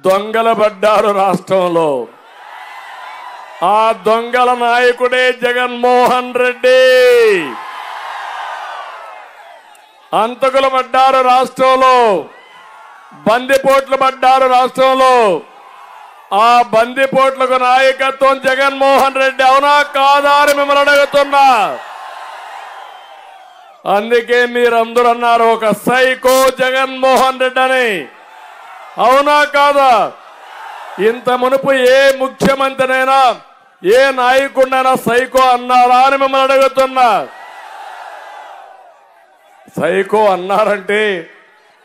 దొంగలు పడ్డారు రాష్ట్రంలో. ఆ దొంగల నాయకుడే జగన్మోహన్ రెడ్డి. అంతకులు పడ్డారు రాష్ట్రంలో, బందిపోట్లు పడ్డారు రాష్ట్రంలో. ఆ బందిపోట్లకు నాయకత్వం జగన్మోహన్ రెడ్డి. అవునా కాదా అని మిమ్మల్ని అడుగుతున్నా. అందుకే మీరందరూ అన్నారు ఒక సైకో జగన్మోహన్ రెడ్డి అని. అవునా కాదా? ఇంత మునుపు ఏ ముఖ్యమంత్రినైనా ఏ నాయకుడినైనా సైకో అన్నారా అని మిమ్మల్ని అడుగుతున్నా. సైకో అన్నారంటే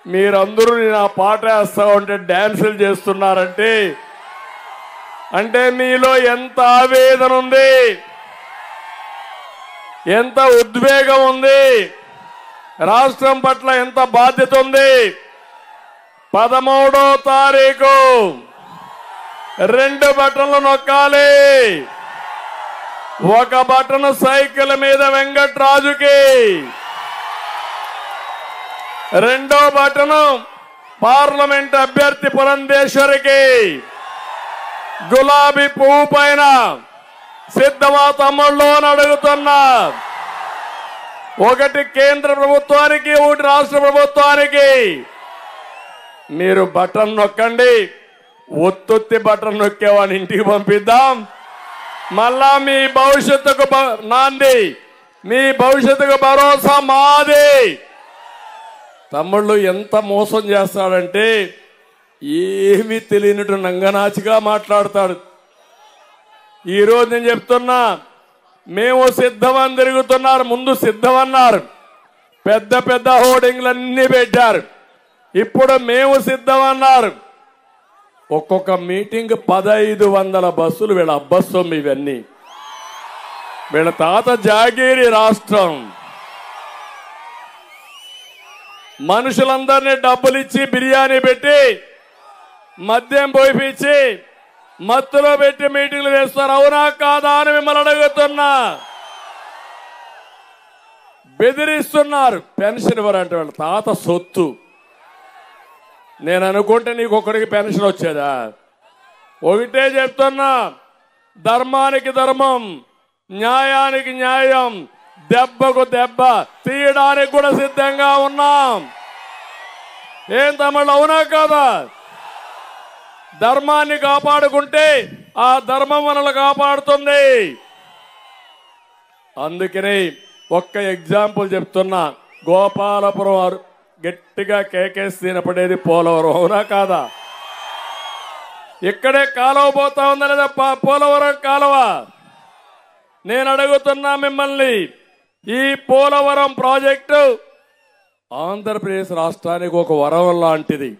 మీరందరూ నా పాట వేస్తా ఉంటే డాన్సులు చేస్తున్నారంటే అంటే మీలో ఎంత ఆవేదన ఉంది, ఎంత ఉద్వేగం ఉంది, రాష్ట్రం పట్ల ఎంత బాధ్యత ఉంది. 13వ తారీఖు 2 బటన్లు నొక్కాలి. ఒక బటన్ సైకిల్ మీద వెంకట్రాజుకి, రెండో బటన్ పార్లమెంట్ అభ్యర్థి పురంధేశ్వరికి, గులాబీ పువ్వు పైన సిద్ధమా తమ్ముళ్ళు అని అడుగుతున్నా. ఒకటి కేంద్ర ప్రభుత్వానికి, ఒకటి రాష్ట్ర ప్రభుత్వానికి. మీరు బటన్ నొక్కండి. ఒత్తొత్తి బటన్ నొక్కేవాడిని ఇంటికి పంపిద్దాం. మళ్ళా మీ భవిష్యత్తుకు నాంది, మీ భవిష్యత్తుకు భరోసా మాది. తమ్ముళ్ళు ఎంత మోసం చేస్తాడంటే ఏమీ తెలియనట్టు నంగనాచిగా మాట్లాడతాడు. ఈరోజు నేను చెప్తున్నా, మేము సిద్ధమని తిరుగుతున్నారు. ముందు సిద్ధమన్నారు, పెద్ద పెద్ద హోర్డింగ్లన్నీ పెట్టారు. ఇప్పుడు మేము సిద్ధమన్నారు. ఒక్కొక్క మీటింగ్ 1500 బస్సులు. వీళ్ళ అబ్బస్సం ఇవన్నీ. వీళ్ళ తాత జాగీరి రాష్ట్రం. మనుషులందరినీ డబ్బులిచ్చి బిర్యానీ పెట్టి మద్యం పోయిపించి మత్తులో పెట్టి మీటింగ్లు వేస్తారు. అవునా కాదా అని మిమ్మల్ని అడుగుతున్నా. బెదిరిస్తున్నారు. పెన్షన్ ఇవ్వరంటే వాళ్ళ తాత సొత్తు. నేను అనుకుంటే నీకు ఒక్కడికి పెన్షన్ వచ్చేదా? ఒకటే చెప్తున్నా, ధర్మానికి ధర్మం, న్యాయానికి న్యాయం, దెబ్బకు దెబ్బ తీయడానికి కూడా సిద్ధంగా ఉన్నాం. ఏం తమ్ముళ్ళు, అవునా కాదా? ధర్మాన్ని కాపాడుకుంటే ఆ ధర్మం మనల్ని కాపాడుతుంది. అందుకని ఒక్క ఎగ్జాంపుల్ చెప్తున్నా. గోపాలపురం గట్టిగా కేకేసి తినపడేది పోలవరం. అవునా కాదా? ఇక్కడే కాలువ పోతా ఉందా లేదా? పోలవరం కాలువ. నేను అడుగుతున్నా మిమ్మల్ని, ఈ పోలవరం ప్రాజెక్టు ఆంధ్రప్రదేశ్ రాష్ట్రానికి ఒక వరం లాంటిది.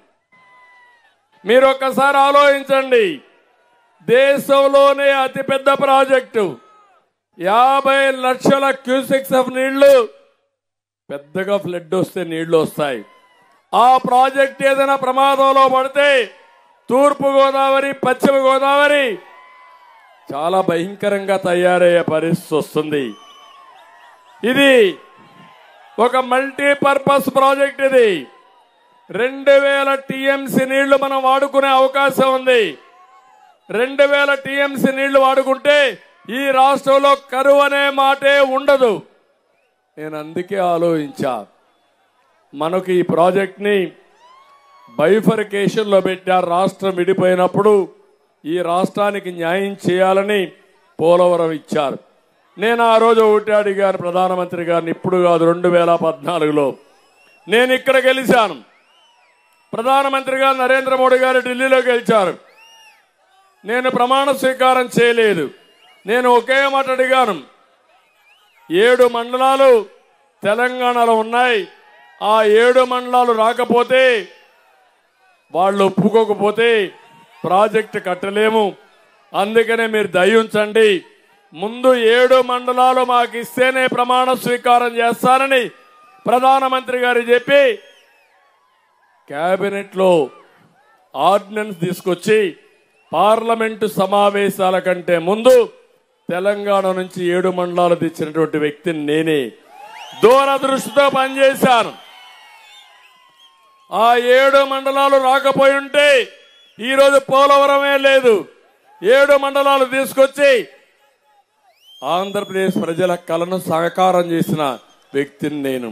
మీరు ఒక్కసారి ఆలోచించండి. దేశంలోనే అతిపెద్ద ప్రాజెక్టు, 50 లక్షల క్యూసెక్స్ ఆఫ్ నీళ్లు. పెద్దగా ఫ్లడ్ వస్తే నీళ్లు వస్తాయి. ఆ ప్రాజెక్ట్ ఏదైనా ప్రమాదంలో పడితే తూర్పు గోదావరి, పశ్చిమ గోదావరి చాలా భయంకరంగా తయారయ్యే పరిస్థితి వస్తుంది. ఇది ఒక మల్టీపర్పస్ ప్రాజెక్ట్. ఇది 2000 టీఎంసీ నీళ్లు మనం వాడుకునే అవకాశం ఉంది. 2000 టీఎంసీ నీళ్లు వాడుకుంటే ఈ రాష్ట్రంలో కరువు అనే మాటే ఉండదు. నేను అందుకే ఆలోచించా, మనకు ఈ ప్రాజెక్ట్ ని బైఫర్కేషన్ లో పెట్టారు. రాష్ట్రం విడిపోయినప్పుడు ఈ రాష్ట్రానికి న్యాయం చేయాలని పోలవరం ఇచ్చారు. నేను ఆ రోజు ఒకటి అడిగాను ప్రధానమంత్రి గారిని. ఇప్పుడు కాదు, 2014లో నేను ఇక్కడ గెలిచాను. ప్రధానమంత్రి గారు నరేంద్ర మోడీ గారు ఢిల్లీలో గెలిచారు. నేను ప్రమాణ స్వీకారం చేయలేదు. నేను ఒకే మాట అడిగాను, 7 మండలాలు తెలంగాణలో ఉన్నాయి. ఆ 7 మండలాలు రాకపోతే, వాళ్ళు ఒప్పుకోకపోతే ప్రాజెక్టు కట్టలేము. అందుకనే మీరు దయ ఉంచండి. ముందు 7 మండలాలు మాకు ఇస్తేనే ప్రమాణ స్వీకారం చేస్తానని ప్రధానమంత్రి గారు చెప్పి కేబినెట్ లో ఆర్డినెన్స్ తీసుకొచ్చి పార్లమెంటు సమావేశాల కంటే ముందు తెలంగాణ నుంచి 7 మండలాలు తెచ్చినటువంటి వ్యక్తిని నేనే. దూరదృష్టితో పనిచేశాను. ఆ 7 మండలాలు రాకపోయి ఉంటే ఈరోజు పోలవరమే లేదు. 7 మండలాలు తీసుకొచ్చి ఆంధ్రప్రదేశ్ ప్రజల కలను సాకారం చేసిన వ్యక్తిని నేను.